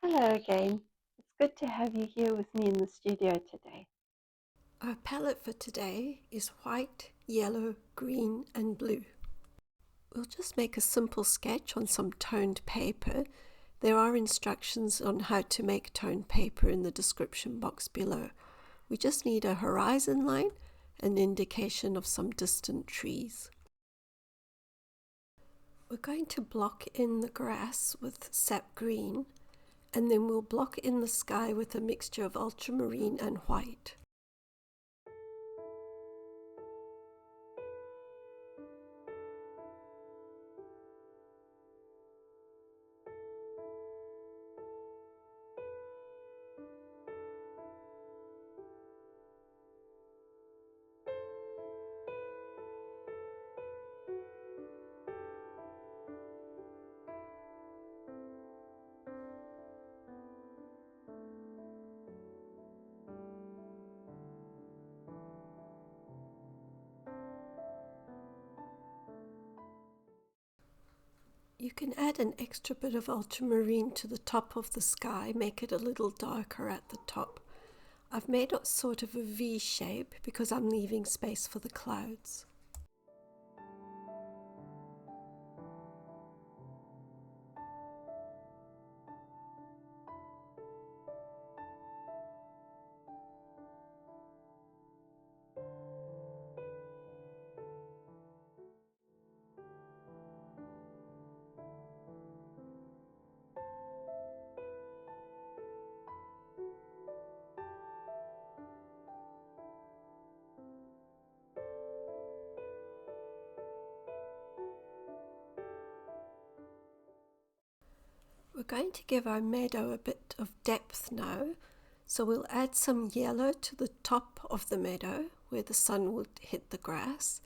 Hello again. It's good to have you here with me in the studio today. Our palette for today is white, yellow, green and blue. We'll just make a simple sketch on some toned paper. There are instructions on how to make toned paper in the description box below. We just need a horizon line, an indication of some distant trees. We're going to block in the grass with sap green, and then we'll block in the sky with a mixture of ultramarine and white. You can add an extra bit of ultramarine to the top of the sky, make it a little darker at the top. I've made it sort of a V shape because I'm leaving space for the clouds. We're going to give our meadow a bit of depth now, so we'll add some yellow to the top of the meadow where the sun would hit the grass,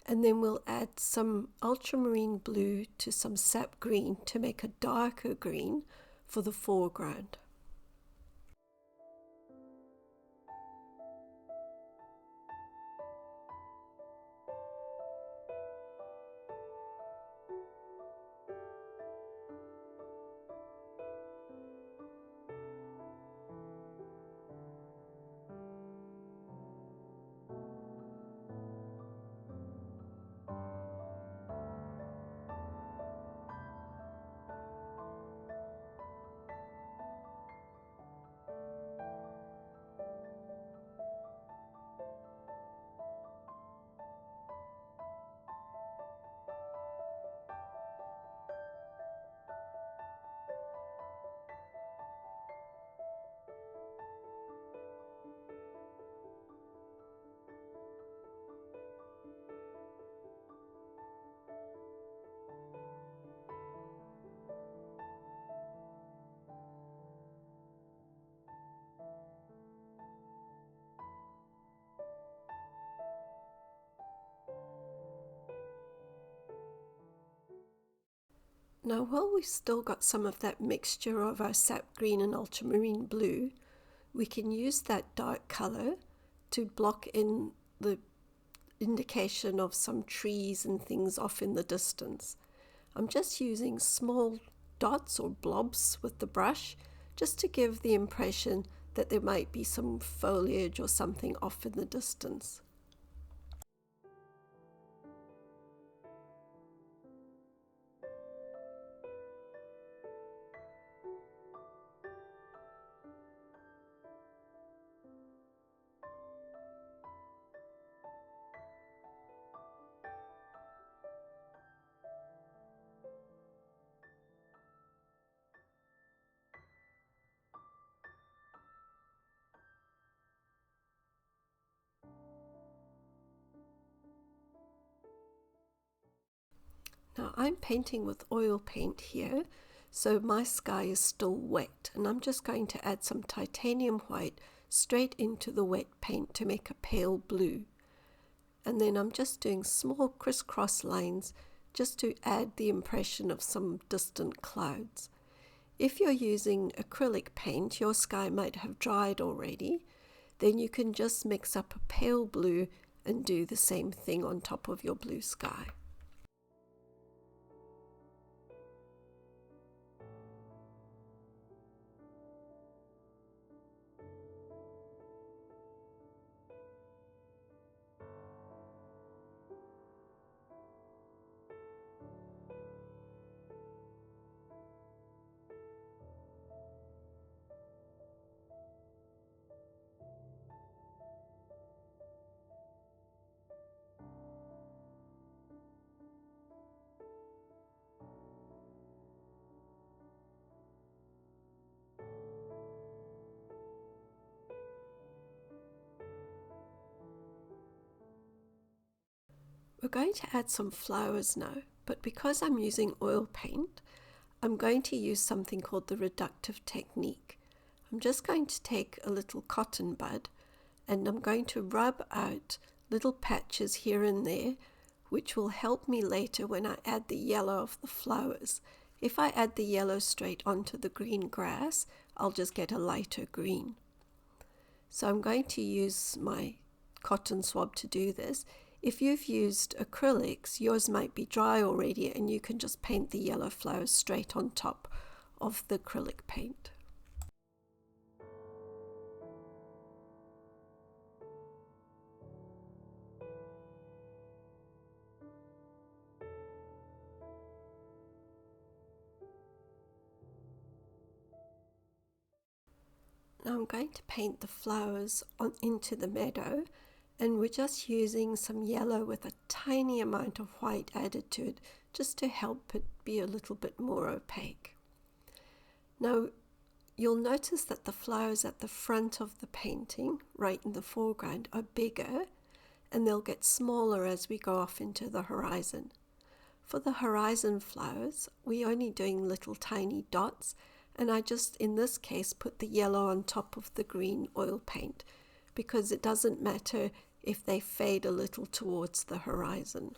and then we'll add some ultramarine blue to some sap green to make a darker green for the foreground. Now, while we've still got some of that mixture of our sap green and ultramarine blue, we can use that dark color to block in the indication of some trees and things off in the distance. I'm just using small dots or blobs with the brush just to give the impression that there might be some foliage or something off in the distance. Now I'm painting with oil paint here, so my sky is still wet, and I'm just going to add some titanium white straight into the wet paint to make a pale blue. And then I'm just doing small crisscross lines just to add the impression of some distant clouds. If you're using acrylic paint, your sky might have dried already, then you can just mix up a pale blue and do the same thing on top of your blue sky. We're going to add some flowers now, but because I'm using oil paint, I'm going to use something called the reductive technique. I'm just going to take a little cotton bud and I'm going to rub out little patches here and there, which will help me later when I add the yellow of the flowers. If I add the yellow straight onto the green grass, I'll just get a lighter green. So I'm going to use my cotton swab to do this. If you've used acrylics, yours might be dry already and you can just paint the yellow flowers straight on top of the acrylic paint. Now I'm going to paint the flowers into the meadow, and we're just using some yellow with a tiny amount of white added to it just to help it be a little bit more opaque. Now you'll notice that the flowers at the front of the painting, right in the foreground, are bigger and they'll get smaller as we go off into the horizon. For the horizon flowers, we're only doing little tiny dots, and I just, in this case, put the yellow on top of the green oil paint because it doesn't matter if they fade a little towards the horizon.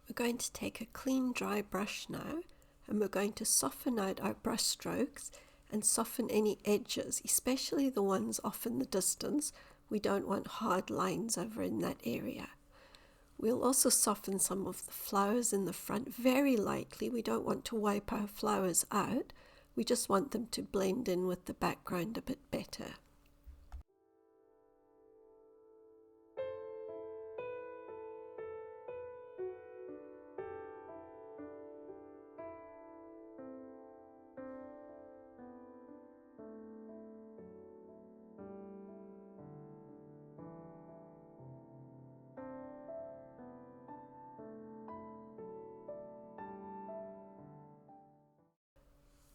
We're going to take a clean dry brush now and we're going to soften out our brush strokes and soften any edges, especially the ones off in the distance. We don't want hard lines over in that area. We'll also soften some of the flowers in the front very lightly. We don't want to wipe our flowers out. We just want them to blend in with the background a bit better.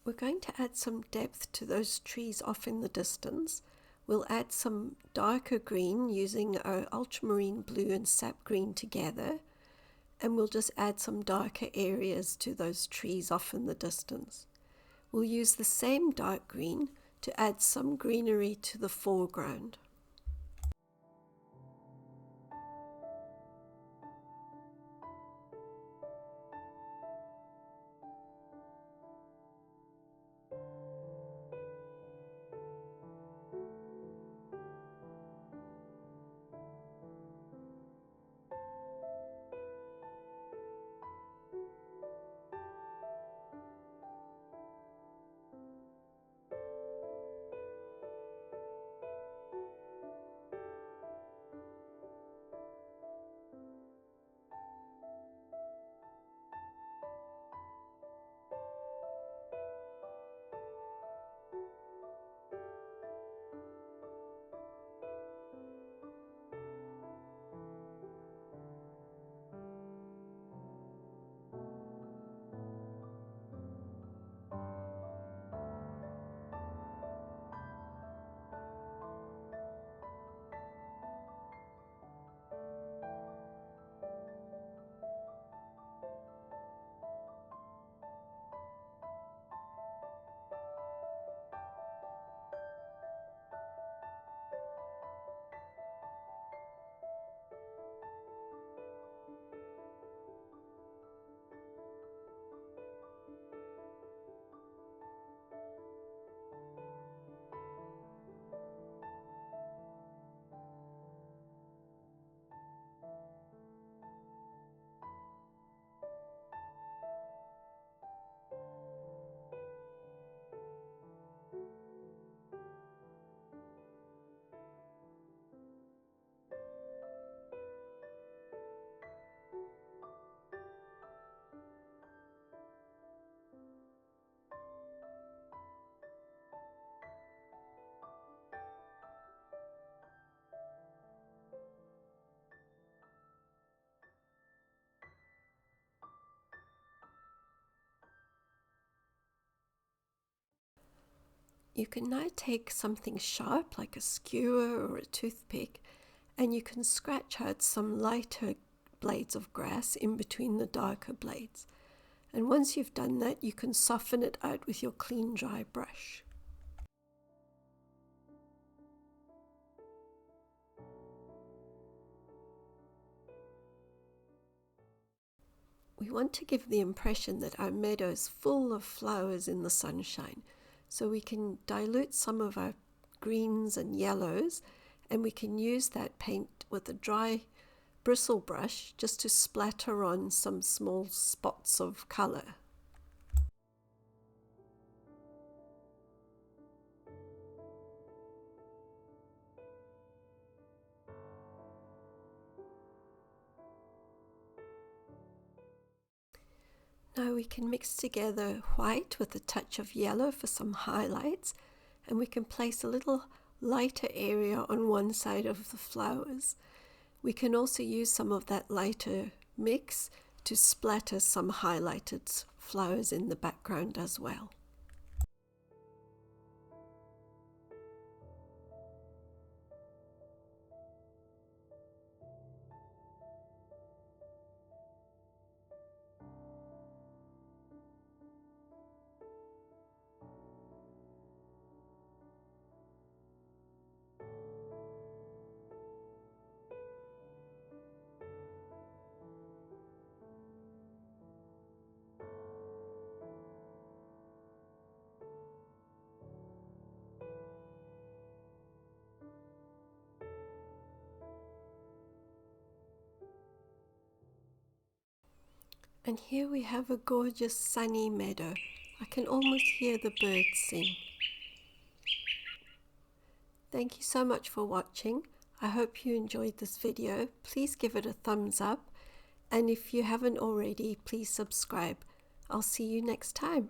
We're going to add some depth to those trees off in the distance. We'll add some darker green using our ultramarine blue and sap green together, and we'll just add some darker areas to those trees off in the distance. We'll use the same dark green to add some greenery to the foreground. You can now take something sharp like a skewer or a toothpick, and you can scratch out some lighter blades of grass in between the darker blades. And once you've done that, you can soften it out with your clean, dry brush. We want to give the impression that our meadow is full of flowers in the sunshine. So we can dilute some of our greens and yellows, and we can use that paint with a dry bristle brush just to splatter on some small spots of color. Now we can mix together white with a touch of yellow for some highlights, and we can place a little lighter area on one side of the flowers. We can also use some of that lighter mix to splatter some highlighted flowers in the background as well. And here we have a gorgeous sunny meadow. I can almost hear the birds sing. Thank you so much for watching. I hope you enjoyed this video. Please give it a thumbs up, and if you haven't already, please subscribe. I'll see you next time.